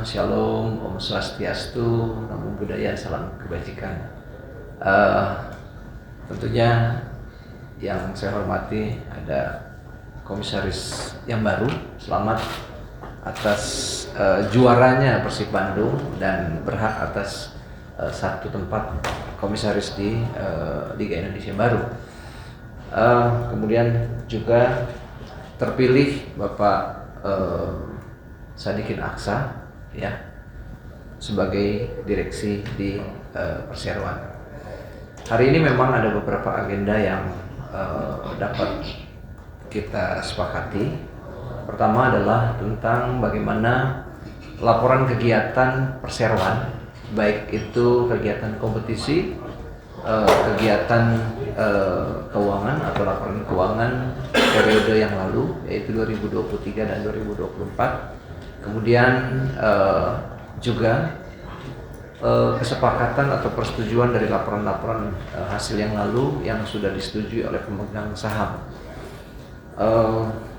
Shalom, Om Swastiastu, Namo Buddhaya, salam kebajikan. Tentunya yang saya hormati ada komisaris yang baru. Selamat atas juaranya Persib Bandung dan berhak atas satu tempat komisaris di Liga Indonesia baru. Kemudian juga terpilih Bapak Sadikin Aksa ya sebagai direksi di perseroan. Hari ini memang ada beberapa agenda yang dapat kita sepakati. Pertama adalah tentang bagaimana laporan kegiatan perseroan, baik itu kegiatan kompetisi, kegiatan keuangan atau laporan keuangan periode yang lalu, yaitu 2023 dan 2024. Kemudian juga kesepakatan atau persetujuan dari laporan-laporan hasil yang lalu yang sudah disetujui oleh pemegang saham.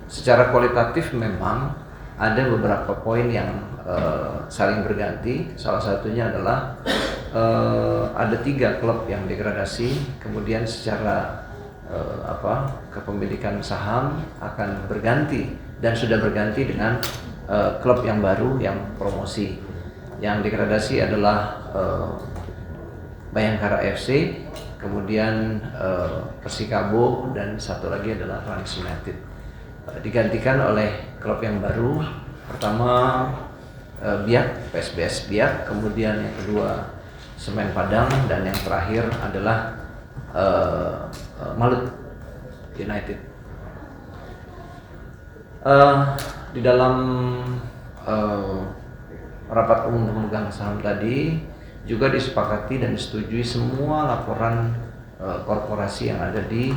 Secara kualitatif memang ada beberapa poin yang saling berganti. Salah satunya adalah ada 3 klub yang degradasi, kemudian secara kepemilikan saham akan berganti dan sudah berganti dengan klub yang baru yang promosi. Yang degradasi adalah Bayangkara FC, kemudian Persikabo, dan satu lagi adalah Rans United. Digantikan oleh klub yang baru. Pertama Biak, PSBS Biak, kemudian yang kedua Semen Padang, dan yang terakhir adalah Malut United. Di dalam rapat umum pemegang saham tadi juga disepakati dan disetujui semua laporan korporasi yang ada di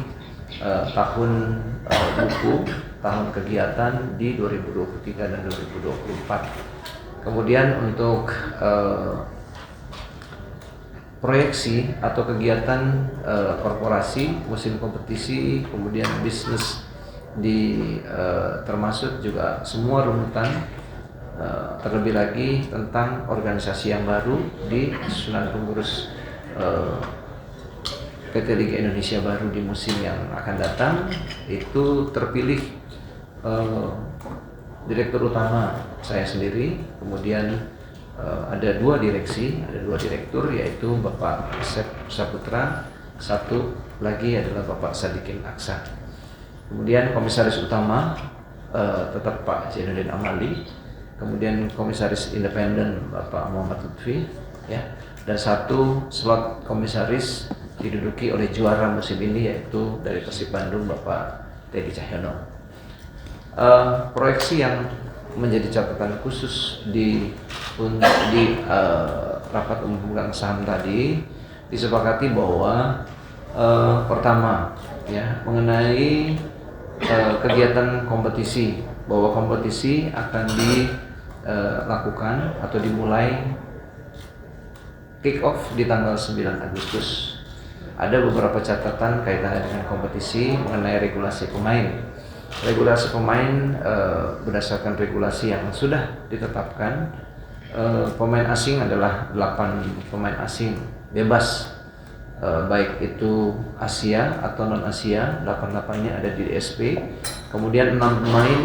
tahun buku tahun kegiatan di 2023 dan 2024. Kemudian untuk proyeksi atau kegiatan korporasi musim kompetisi, kemudian bisnis di termasuk juga semua runutan, terlebih lagi tentang organisasi yang baru di susunan pengurus PT Liga Indonesia baru di musim yang akan datang. Itu terpilih direktur utama saya sendiri, kemudian ada 2 direksi, ada 2 direktur, yaitu Bapak Asep Saputra, satu lagi adalah Bapak Sadikin Aksa. Kemudian komisaris utama tetap Pak Zainuddin Amali, kemudian komisaris independen Bapak Muhammad Lutfi, ya, dan 1 slot komisaris diduduki oleh juara musim ini, yaitu dari Persib Bandung Bapak Teddy Cahyono. Proyeksi yang menjadi catatan khusus di rapat umum pemegang saham tadi disepakati bahwa pertama ya mengenai kegiatan kompetisi, bahwa kompetisi akan dilakukan atau dimulai kick off di tanggal 9 Agustus. Ada beberapa catatan kaitannya dengan kompetisi mengenai regulasi pemain. Regulasi pemain berdasarkan regulasi yang sudah ditetapkan, pemain asing adalah 8 pemain asing bebas, baik itu Asia atau non Asia. 8-8-nya ada di DSP. Kemudian 6 pemain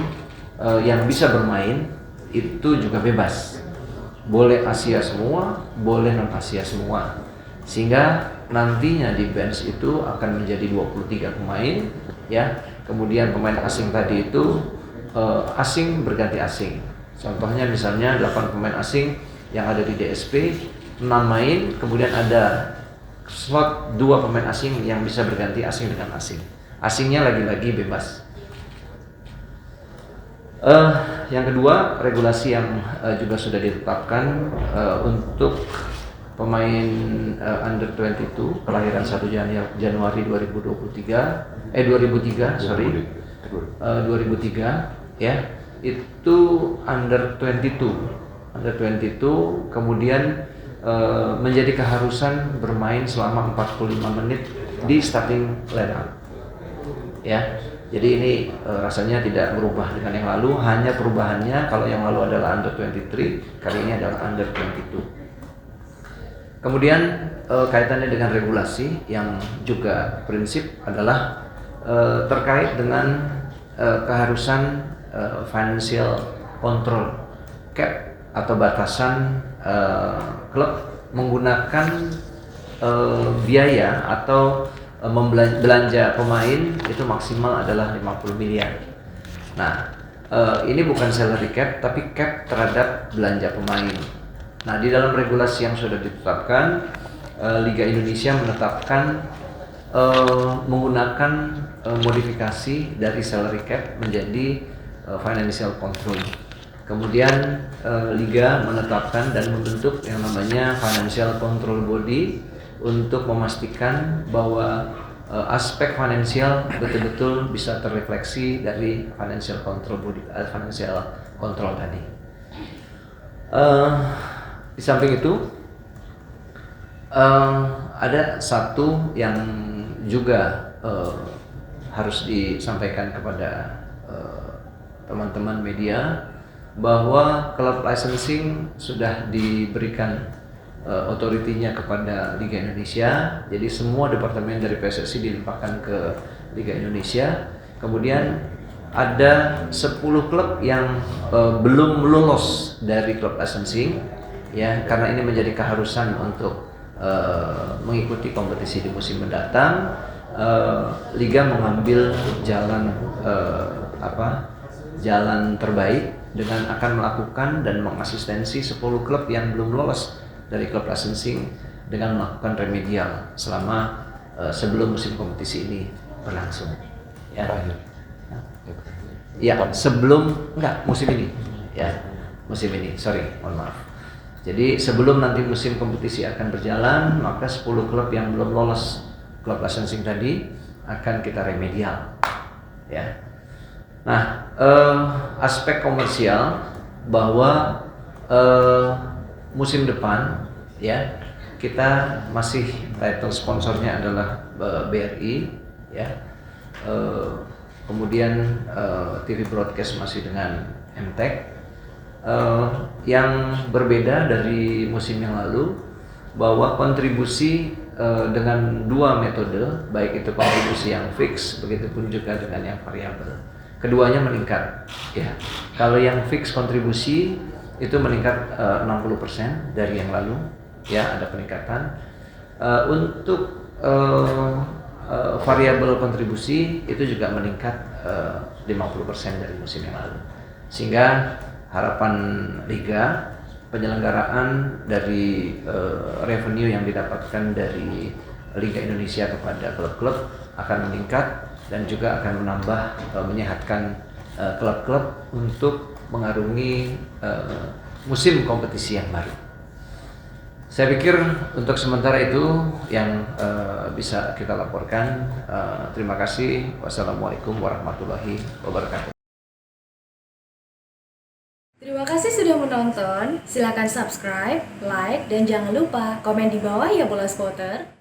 yang bisa bermain itu juga bebas, boleh Asia semua, boleh non Asia semua, sehingga nantinya di bench itu akan menjadi 23 pemain ya. Kemudian pemain asing tadi itu asing berganti asing. Contohnya misalnya 8 pemain asing yang ada di DSP, 6 main, kemudian ada slot 2 pemain asing yang bisa berganti asing dengan asing. Asingnya lagi-lagi bebas. Yang kedua, regulasi yang juga sudah ditetapkan untuk pemain under 22 kelahiran 1 Januari 2003 ya, itu under 22 kemudian menjadi keharusan bermain selama 45 menit di starting lineup ya. Jadi ini rasanya tidak berubah dengan yang lalu, hanya perubahannya kalau yang lalu adalah under 23, kali ini adalah under 22. Kemudian kaitannya dengan regulasi yang juga prinsip adalah terkait dengan keharusan financial control cap atau batasan klub menggunakan biaya atau belanja pemain itu maksimal adalah 50 miliar. Nah, ini bukan salary cap tapi cap terhadap belanja pemain. Nah, di dalam regulasi yang sudah ditetapkan, Liga Indonesia menetapkan menggunakan modifikasi dari salary cap menjadi financial control. Kemudian Liga menetapkan dan membentuk yang namanya financial control body untuk memastikan bahwa aspek finansial betul-betul bisa terrefleksi dari financial control body, financial control tadi. Di samping itu ada satu yang juga harus disampaikan kepada teman-teman media, bahwa klub licensing sudah diberikan otoritinya kepada Liga Indonesia. Jadi semua departemen dari PSSI dilimpahkan ke Liga Indonesia. Kemudian ada 10 klub yang belum lolos dari klub licensing, ya, karena ini menjadi keharusan untuk mengikuti kompetisi di musim mendatang. Liga mengambil jalan jalan terbaik dengan akan melakukan dan mengasistensi 10 klub yang belum lolos dari klub licensing dengan melakukan remedial selama sebelum musim kompetisi ini berlangsung. Ya, ya sebelum musim ini, ya musim ini. Sorry, mohon maaf. Jadi sebelum nanti musim kompetisi akan berjalan, maka 10 klub yang belum lolos klub licensing tadi akan kita remedial. Ya. Nah, aspek komersial bahwa musim depan, ya, kita masih title sponsornya adalah BRI, ya. Kemudian TV broadcast masih dengan MTEK. Yang berbeda dari musim yang lalu bahwa kontribusi dengan dua metode, baik itu kontribusi yang fix, begitupun juga dengan yang variabel. Keduanya meningkat, ya. Kalau yang fix kontribusi itu meningkat 60% dari yang lalu, ya, ada peningkatan. Untuk variabel kontribusi itu juga meningkat 50% dari musim yang lalu. Sehingga harapan Liga, penyelenggaraan dari revenue yang didapatkan dari Liga Indonesia kepada klub-klub akan meningkat dan juga akan menambah menyehatkan klub-klub untuk mengarungi musim kompetisi yang baru. Saya pikir untuk sementara itu yang bisa kita laporkan. Terima kasih. Wassalamualaikum warahmatullahi wabarakatuh. Terima kasih sudah menonton. Silakan subscribe, like, dan jangan lupa komen di bawah ya Bola Spotter.